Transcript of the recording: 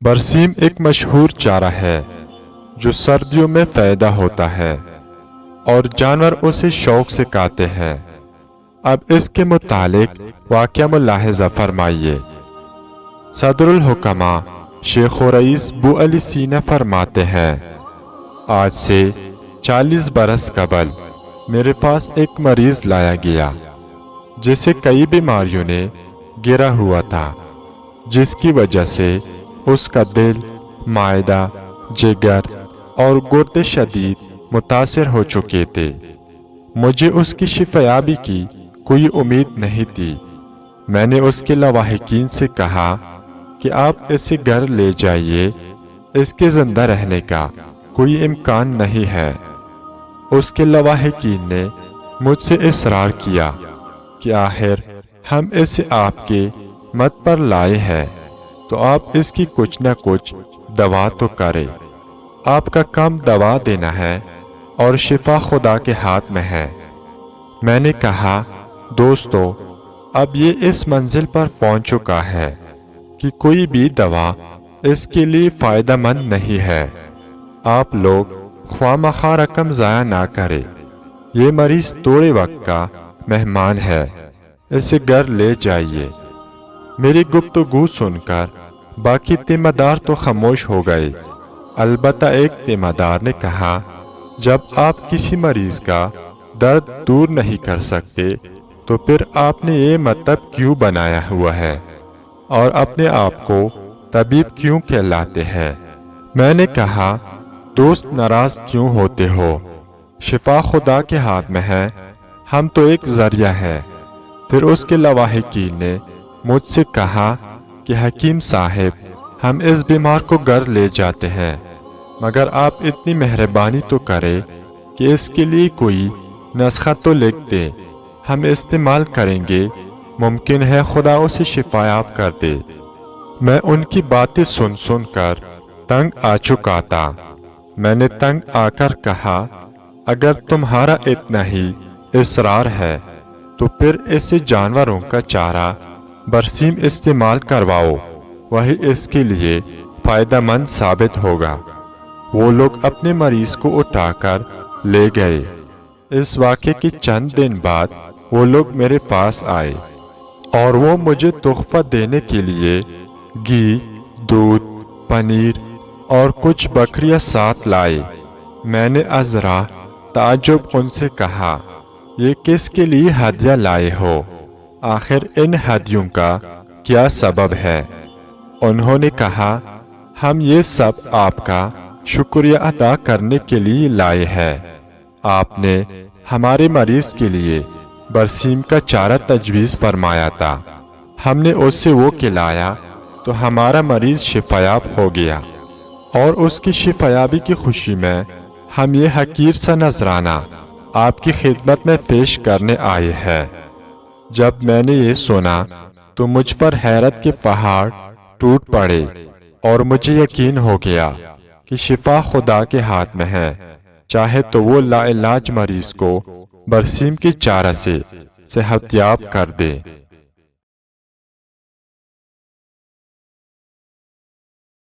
برسیم ایک مشہور چارہ ہے جو سردیوں میں پیدا ہوتا ہے اور جانور اسے شوق سے کھاتے ہیں۔ اب اس کے متعلق واقعہ ملاحظہ فرمائیے۔ صدر الحکماء شیخ و رئیس بو علی سینہ فرماتے ہیں، آج سے 40 برس قبل میرے پاس ایک مریض لایا گیا جسے کئی بیماریوں نے گھیرا ہوا تھا، جس کی وجہ سے اس کا دل، معدہ، جگر اور گردے شدید متاثر ہو چکے تھے۔ مجھے اس کی شفایابی کی کوئی امید نہیں تھی۔ میں نے اس کے لواحقین سے کہا کہ آپ اسے گھر لے جائیے، اس کے زندہ رہنے کا کوئی امکان نہیں ہے۔ اس کے لواحقین نے مجھ سے اصرار کیا کہ آخر ہم اسے آپ کے مت پر لائے ہیں تو آپ اس کی کچھ نہ کچھ دوا تو کریں۔ آپ کا کام دوا دینا ہے اور شفا خدا کے ہاتھ میں ہے۔ میں نے کہا، دوستو، اب یہ اس منزل پر پہنچ چکا ہے کہ کوئی بھی دوا اس کے لیے فائدہ مند نہیں ہے۔ آپ لوگ خواہ مخواہ رقم ضائع نہ کریں۔ یہ مریض تھوڑے وقت کا مہمان ہے، اسے گھر لے جائیے۔ میری گفتگو سن کر باقی تیمہ دار تو خاموش ہو گئے، البتہ ایک تیمہ دار نے کہا، جب آپ کسی مریض کا درد دور نہیں کر سکتے تو پھر آپ نے یہ مطلب کیوں بنایا ہوا ہے اور اپنے آپ کو طبیب کیوں کہلاتے ہیں؟ میں نے کہا، دوست ناراض کیوں ہوتے ہو؟ شفا خدا کے ہاتھ میں ہے، ہم تو ایک ذریعہ ہے۔ پھر اس کے لواحقین نے مجھ سے کہا کہ حکیم صاحب، ہم اس بیمار کو گھر لے جاتے ہیں، مگر آپ اتنی مہربانی تو کریں کہ اس کے لیے کوئی نسخہ تو لکھ دیں، ہم استعمال کریں گے، ممکن ہے خدا اسے شفا یاب کر دے۔ میں ان کی باتیں سن سن کر تنگ آ چکا تھا۔ میں نے تنگ آ کر کہا، اگر تمہارا اتنا ہی اصرار ہے تو پھر اسے جانوروں کا چارہ برسیم استعمال کرواؤ، وہی اس کے لیے فائدہ مند ثابت ہوگا۔ وہ لوگ اپنے مریض کو اٹھا کر لے گئے۔ اس واقعے کے چند دن بعد وہ لوگ میرے پاس آئے اور وہ مجھے تحفہ دینے کے لیے گھی، دودھ، پنیر اور کچھ بکریاں ساتھ لائے۔ میں نے ذرا تعجب ان سے کہا، یہ کس کے لیے ہدیہ لائے ہو؟ آخر ان ہدیوں کا کیا سبب ہے؟ انہوں نے کہا، ہم یہ سب آپ کا شکریہ ادا کرنے کے لیے لائے ہیں۔ آپ نے ہمارے مریض کے لیے برسیم کا چارہ تجویز فرمایا تھا، ہم نے اس سے وہ کھلایا تو ہمارا مریض شفایاب ہو گیا، اور اس کی شفایابی کی خوشی میں ہم یہ حقیر سا نذرانہ آپ کی خدمت میں پیش کرنے آئے ہیں۔ جب میں نے یہ سنا تو مجھ پر حیرت کے پہاڑ ٹوٹ پڑے اور مجھے یقین ہو گیا کہ شفا خدا کے ہاتھ میں ہے، چاہے تو وہ لا علاج مریض کو برسیم کی چارہ سے صحت یاب کر دے۔